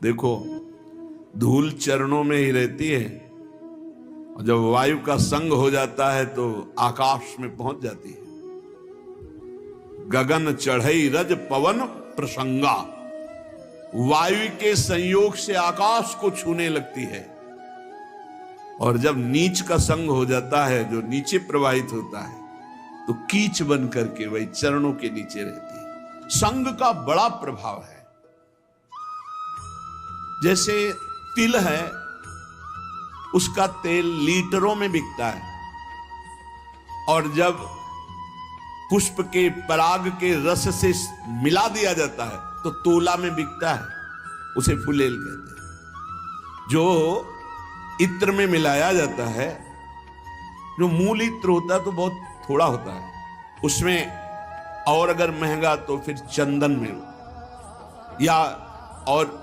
देखो, धूल चरणों में ही रहती है और जब वायु का संग हो जाता है तो आकाश में पहुंच जाती है। गगन चढ़ई रज पवन प्रसंगा, वायु के संयोग से आकाश को छूने लगती है। और जब नीच का संग हो जाता है, जो नीचे प्रवाहित होता है, तो कीच बन करके वही चरणों के नीचे रहती है। संग का बड़ा प्रभाव है। जैसे तिल है, उसका तेल लीटरों में बिकता है, और जब पुष्प के पराग के रस से मिला दिया जाता है तो तोला में बिकता है। उसे फुलेल कहते हैं। जो इत्र में मिलाया जाता है, जो मूल इत्र होता है तो बहुत थोड़ा होता है उसमें, और अगर महंगा तो फिर चंदन में, या और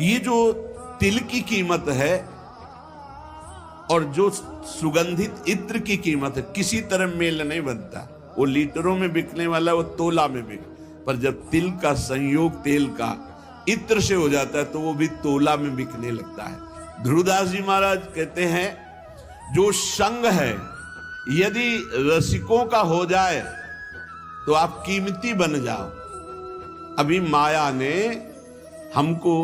ये जो तिल की कीमत है और जो सुगंधित इत्र की कीमत है, किसी तरह मेल नहीं बनता। वो लीटरों में बिकने वाला वो तोला में बिक, पर जब तिल का संयोग तेल का इत्र से हो जाता है तो वो भी तोला में बिकने लगता है। ध्रुवदास जी महाराज कहते हैं, जो संग है यदि रसिकों का हो जाए तो आप कीमती बन जाओ। अभी माया ने हमको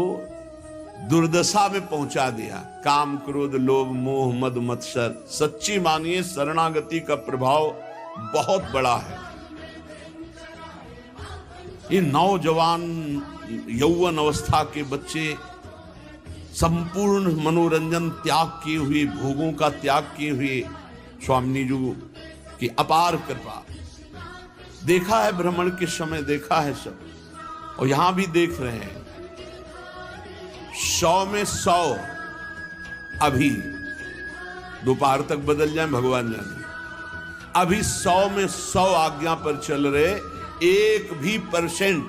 दुर्दशा में पहुंचा दिया। काम क्रोध लोभ मोह मद मत्सर। सच्ची मानिए, शरणागति का प्रभाव बहुत बड़ा है। ये नौजवान यौवन अवस्था के बच्चे संपूर्ण मनोरंजन त्याग किए हुए, भोगों का त्याग किए हुए, स्वामी जी की अपार कृपा। देखा है भ्रमण के समय, देखा है सब, और यहां भी देख रहे हैं। 100 में 100 अभी दोपहर तक बदल जाए भगवान जाने। अभी 100 में 100 आज्ञा पर चल रहे, 1%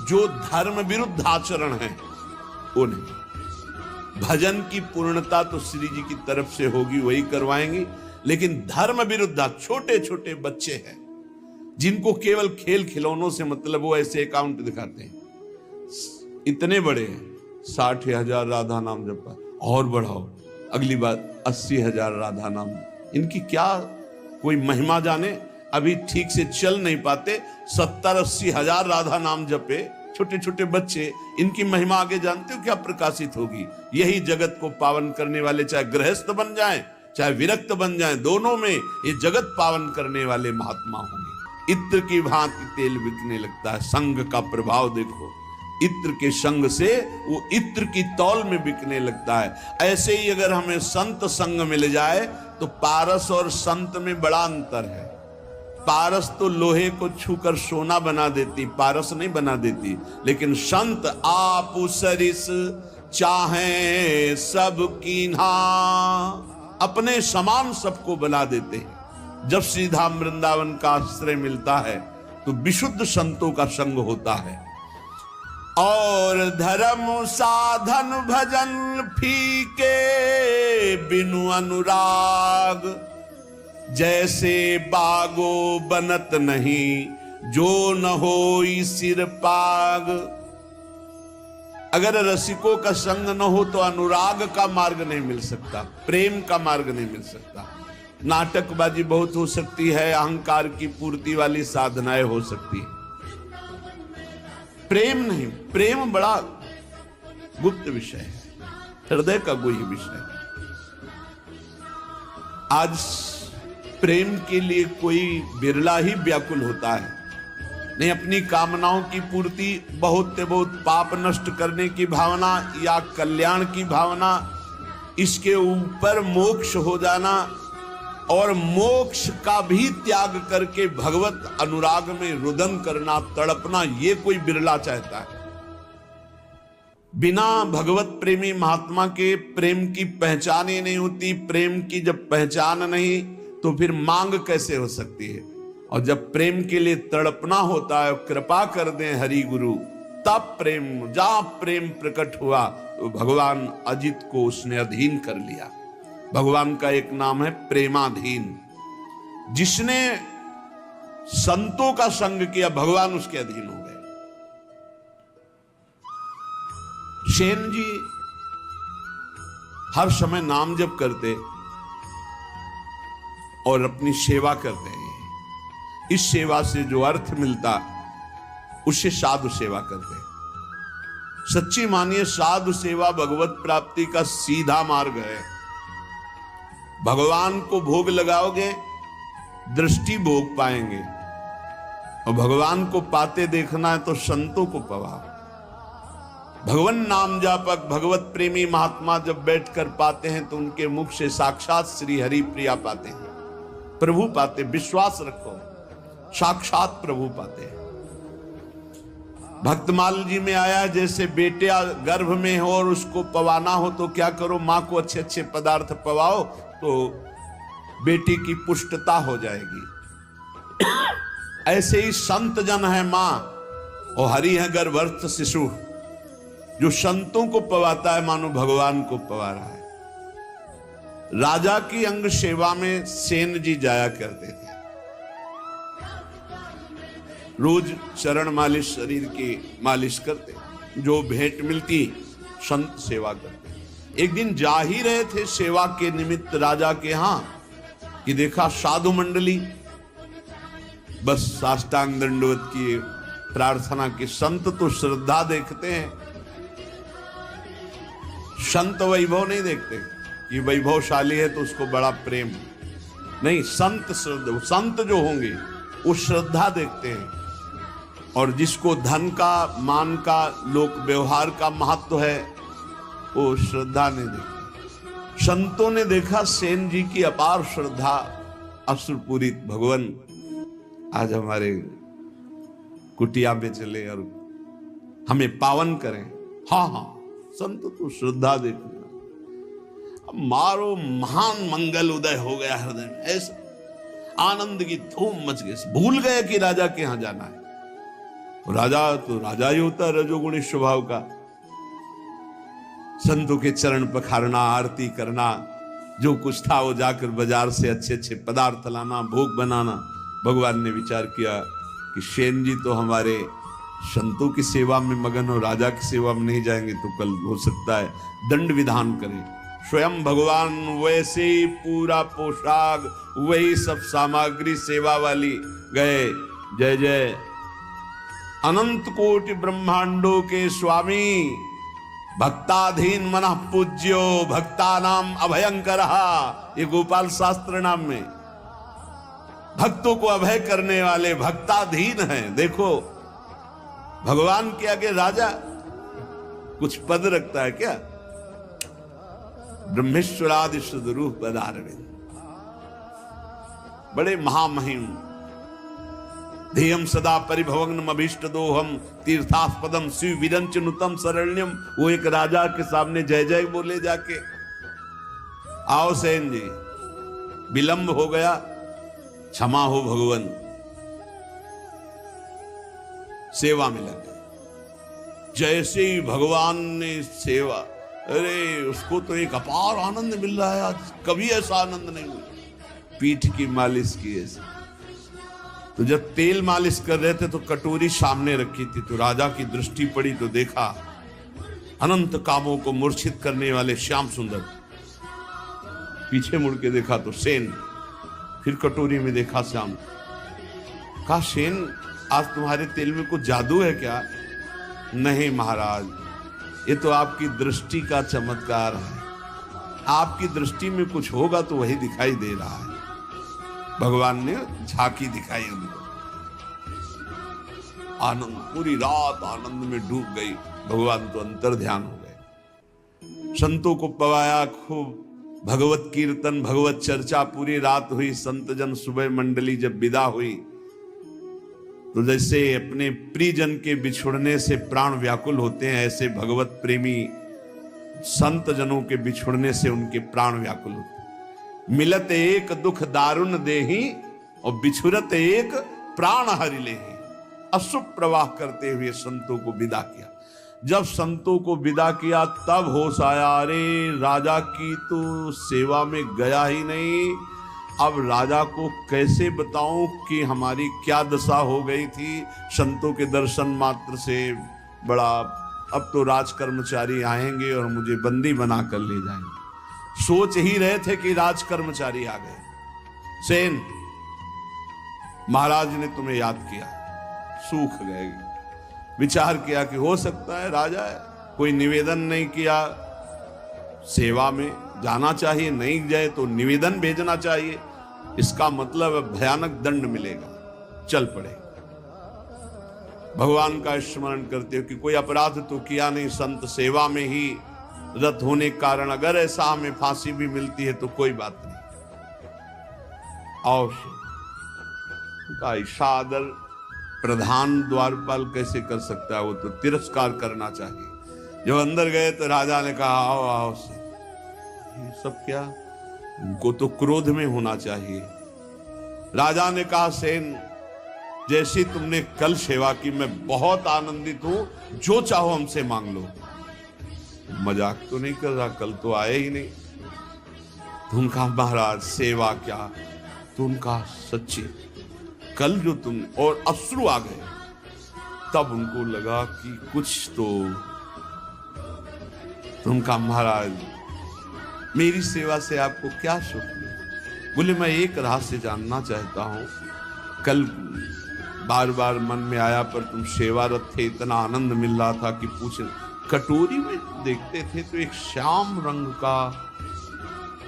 जो धर्म विरुद्ध आचरण है वो नहीं। भजन की पूर्णता तो श्री जी की तरफ से होगी, वही करवाएंगी, लेकिन धर्म विरुद्ध छोटे छोटे बच्चे हैं जिनको केवल खेल खिलौनों से मतलब, वो ऐसे अकाउंट दिखाते हैं। इतने बड़े हैं, 60,000 राधा नाम जपा, और बढ़ाओ अगली बात 80,000 राधा नाम। इनकी क्या कोई महिमा जाने, अभी ठीक से चल नहीं पाते, 70-80 हजार राधा नाम जपे छोटे छोटे बच्चे। इनकी महिमा आगे जानते हो क्या प्रकाशित होगी? यही जगत को पावन करने वाले, चाहे गृहस्थ बन जाएं चाहे विरक्त बन जाएं, दोनों में ये जगत पावन करने वाले महात्मा होंगे। इत्र की भांति तेल बिकने लगता है। संग का प्रभाव देखो, इत्र के संग से वो इत्र की तौल में बिकने लगता है। ऐसे ही अगर हमें संत संग मिल जाए तो पारस और संत में बड़ा अंतर है। पारस तो लोहे को छूकर सोना बना देती, पारस नहीं बना देती, लेकिन संत आप सरिस चाहे सब कीन्हा, अपने समान सबको बना देते हैं। जब श्रीधाम वृंदावन का आश्रय मिलता है तो विशुद्ध संतों का संग होता है। और धर्म साधन भजन फीके बिनु अनुराग, जैसे बागो बनत नहीं जो न होई सिर पाग। अगर रसिकों का संग न हो तो अनुराग का मार्ग नहीं मिल सकता, प्रेम का मार्ग नहीं मिल सकता। नाटकबाजी बहुत हो सकती है, अहंकार की पूर्ति वाली साधनाएं हो सकती है, प्रेम नहीं। प्रेम बड़ा गुप्त विषय है, हृदय का गुह्य विषय है। आज प्रेम के लिए कोई बिरला ही व्याकुल होता है। नहीं, अपनी कामनाओं की पूर्ति, बहुत से बहुत पाप नष्ट करने की भावना या कल्याण की भावना, इसके ऊपर मोक्ष हो जाना और मोक्ष का भी त्याग करके भगवत अनुराग में रुदन करना, तड़पना, ये कोई बिरला चाहता है। बिना भगवत प्रेमी महात्मा के प्रेम की पहचान ही नहीं होती। प्रेम की जब पहचान नहीं तो फिर मांग कैसे हो सकती है? और जब प्रेम के लिए तड़पना होता है, कृपा कर दें हरि गुरु, तब प्रेम, जहां प्रेम प्रकट हुआ तो भगवान अजित को उसने अधीन कर लिया। भगवान का एक नाम है प्रेमाधीन। जिसने संतों का संग किया, भगवान उसके अधीन हो गए। सेन जी हर समय नाम जप करते और अपनी सेवा करते हैं। इस सेवा से जो अर्थ मिलता उससे साधु सेवा करते हैं। सच्ची मानिए साधु सेवा भगवत प्राप्ति का सीधा मार्ग है। भगवान को भोग लगाओगे, दृष्टि भोग पाएंगे, और भगवान को पाते देखना है तो संतों को पवाओ। भगवान नाम जापक भगवत प्रेमी महात्मा जब बैठकर पाते हैं तो उनके मुख से साक्षात श्री हरि प्रिया पाते हैं, प्रभु पाते। विश्वास रखो, साक्षात प्रभु पाते हैं। भक्तमाल जी में आया, जैसे बेटे गर्भ में हो और उसको पवाना हो तो क्या करो, मां को अच्छे अच्छे पदार्थ पवाओ तो बेटी की पुष्टता हो जाएगी। ऐसे ही संत जन है मां और हरि है गर्भस्थ शिशु। जो संतों को पवाता है मानो भगवान को पवा रहा है। राजा की अंग सेवा में सेन जी जाया करते थे। रोज चरण मालिश, शरीर की मालिश करते, जो भेंट मिलती संत सेवा करते। एक दिन जा ही रहे थे सेवा के निमित्त राजा के यहां कि देखा साधु मंडली बस साष्टांग दंडवत की प्रार्थना की। संत तो श्रद्धा देखते हैं, संत वैभव नहीं देखते कि वैभवशाली है तो उसको बड़ा प्रेम नहीं। संत जो होंगे वो श्रद्धा देखते हैं, और जिसको धन का, मान का, लोक व्यवहार का महत्व है वो श्रद्धा नहीं देखते। संतों ने देखा सेन जी की अपार श्रद्धा, अश्रुपूरित। भगवान आज हमारे कुटिया में चले और हमें पावन करें। हाँ हाँ, संत तो श्रद्धा देखना। अब मारो महान मंगल उदय हो गया हृदय में, ऐसा आनंद की धूम मच गई। भूल गए कि राजा के यहां जाना है। राजा तो राजा ही होता है, रजोगुणी स्वभाव का। संतों के चरण पखारना, आरती करना, जो कुछ था वो जाकर बाजार से अच्छे अच्छे पदार्थ लाना, भोग बनाना। भगवान ने विचार किया कि सेन जी तो हमारे संतों की सेवा में मगन हो, राजा की सेवा में नहीं जाएंगे तो कल हो सकता है दंड विधान करें। स्वयं भगवान वैसे ही पूरा पोशाक, वही सब सामग्री सेवा वाली गए। जय जय अनंत कोटि ब्रह्मांडों के स्वामी, भक्ताधीन मनः पूज्यो भक्तानाम अभयंकरः। ये गोपाल शास्त्र नाम में भक्तों को अभय करने वाले भक्ताधीन हैं। देखो भगवान के आगे राजा कुछ पद रखता है क्या? ब्रह्मेश्वरादि सदरूप पदारविंद, बड़े महामहिम। ध्येयम सदा परिभवग्नम अभीष्ट दोहम तीर्थास्पदम शिव विरंच नुतम शरण्यम। वो एक राजा के सामने जय जय बोले जाके। आओ सेन जी, विलंब हो गया, क्षमा हो भगवान। सेवा में लग गए। जैसे ही भगवान ने सेवा, अरे उसको तो एक अपार आनंद मिल रहा है आज, कभी ऐसा आनंद नहीं हुआ। पीठ की मालिश की ऐसे। तो जब तेल मालिश कर रहे थे तो कटोरी सामने रखी थी, तो राजा की दृष्टि पड़ी तो देखा अनंत कामों को मूर्छित करने वाले श्याम सुंदर। पीछे मुड़ के देखा तो सेन, फिर कटोरी में देखा श्याम। कहा सेन, आज तुम्हारे तेल में कुछ जादू है क्या? नहीं महाराज, ये तो आपकी दृष्टि का चमत्कार है। आपकी दृष्टि में कुछ होगा तो वही दिखाई दे रहा है। भगवान ने झांकी दिखाई उनको। आनंद, पूरी रात आनंद में डूब गई। भगवान तो अंतर ध्यान हो गए। संतों को पवाया खूब, भगवत कीर्तन, भगवत चर्चा पूरी रात हुई। संत जन सुबह मंडली जब विदा हुई तो जैसे अपने प्रियजन के बिछुड़ने से प्राण व्याकुल होते हैं, ऐसे भगवत प्रेमी संत जनों के बिछुड़ने से उनके प्राण व्याकुल होते हैं। मिलत एक दुख दारुण देही और बिछुरत एक प्राण हरि लेही। अशुभ प्रवाह करते हुए संतों को विदा किया। जब संतों को विदा किया तब होश आया, अरे राजा की तो सेवा में गया ही नहीं। अब राजा को कैसे बताऊं कि हमारी क्या दशा हो गई थी। संतों के दर्शन मात्र से बड़ा अब तो राज कर्मचारी आएंगे और मुझे बंदी बना कर ले जाएंगे। सोच ही रहे थे कि राज कर्मचारी आ गए। सेन, महाराज ने तुम्हें याद किया, सूख गए। विचार किया कि हो सकता है राजा है, कोई निवेदन नहीं किया, सेवा में जाना चाहिए, नहीं जाए तो निवेदन भेजना चाहिए, इसका मतलब भयानक दंड मिलेगा। चल पड़े, भगवान का स्मरण करते हो कि कोई अपराध तो किया नहीं, संत सेवा में ही रत होने के कारण अगर ऐसा हमें फांसी भी मिलती है तो कोई बात नहीं। और का इशादर प्रधान द्वारपाल कैसे कर सकता है, वो तो तिरस्कार करना चाहिए। जब अंदर गए तो राजा ने कहा आओ आओ से, ये सब क्या, उनको तो क्रोध में होना चाहिए। राजा ने कहा सेन, जैसी तुमने कल सेवा की मैं बहुत आनंदित हूं, जो चाहो हमसे मांग लो। मजाक तो नहीं कर रहा, कल तो आए ही नहीं। तो उनका महाराज सेवा क्या, तो उनका सच्ची कल जो तुम, और अश्रु आ गए। तब उनको लगा कि कुछ तो उनका महाराज मेरी सेवा से आपको क्या सुख मिला? बोले मैं एक रहस्य जानना चाहता हूं, कल बार बार मन में आया पर तुम सेवारत थे, इतना आनंद मिल रहा था कि पूछ। कटोरी में देखते थे तो एक श्याम रंग का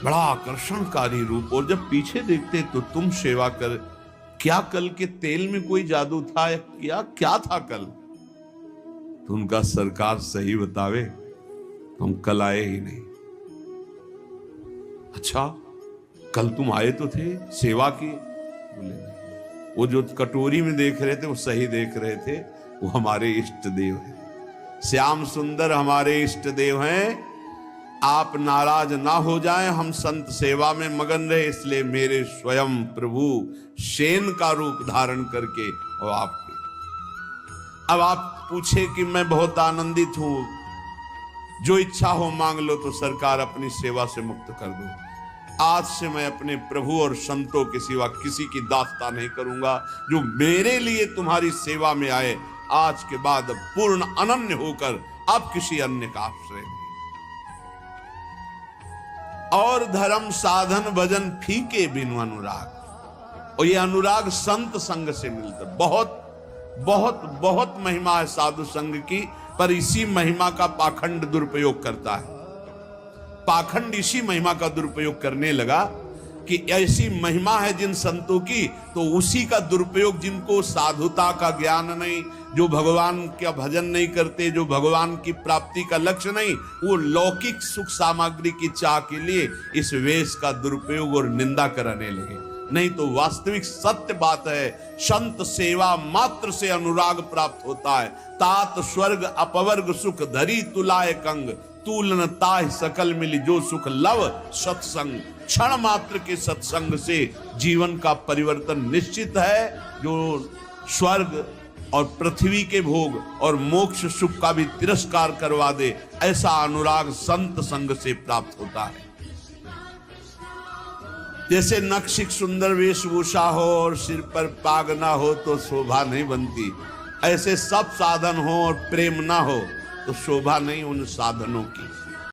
बड़ा आकर्षणकारी रूप, और जब पीछे देखते तो तुम सेवा कर, क्या कल के तेल में कोई जादू था या क्या था कल? तो उनका सरकार सही बतावे, तुम कल आए ही नहीं। अच्छा, कल तुम आए तो थे, सेवा की? बोले नहीं, वो जो कटोरी में देख रहे थे वो सही देख रहे थे, वो हमारे इष्ट देव हैं, श्याम सुंदर हमारे इष्ट देव हैं। आप नाराज ना हो जाएं, हम संत सेवा में मगन रहे, इसलिए मेरे स्वयं प्रभु सेन का रूप धारण करके और आपके। अब आप पूछे कि मैं बहुत आनंदित हूं, जो इच्छा हो मांग लो, तो सरकार अपनी सेवा से मुक्त कर दो। आज से मैं अपने प्रभु और संतों के सिवा किसी की दास्ता नहीं करूंगा। जो मेरे लिए तुम्हारी सेवा में आए, आज के बाद पूर्ण अनन्य होकर अब किसी अन्य का आश्रय नहीं। और धर्म साधन भजन फीके बिनु अनुराग, और ये अनुराग संत संग से मिलता। बहुत बहुत बहुत महिमा है साधु संग की, पर इसी महिमा का पाखंड दुरुपयोग करता है। पाखंड इसी महिमा का दुरुपयोग करने लगा कि ऐसी महिमा है जिन संतों की, तो उसी का दुरुपयोग, जिनको साधुता का ज्ञान नहीं, जो भगवान का भजन नहीं करते, जो भगवान की प्राप्ति का लक्ष्य नहीं, वो लौकिक सुख सामग्री की चाह के लिए इस वेश का दुरुपयोग और निंदा कराने लगे। नहीं तो वास्तविक सत्य बात है, संत सेवा मात्र से अनुराग प्राप्त होता है। तात स्वर्ग अपवर्ग सुख धरी तुलाय कंग, तूलन ताह सकल मिली जो सुख लव सत्संग। क्षण मात्र के सत्संग से जीवन का परिवर्तन निश्चित है। जो स्वर्ग और पृथ्वी के भोग और मोक्ष सुख का भी तिरस्कार करवा दे, ऐसा अनुराग संत संग से प्राप्त होता है। जैसे नक्शिक सुंदर वेशभूषा हो और सिर पर पाग ना हो तो शोभा नहीं बनती, ऐसे सब साधन हो और प्रेम ना हो तो शोभा नहीं उन साधनों की।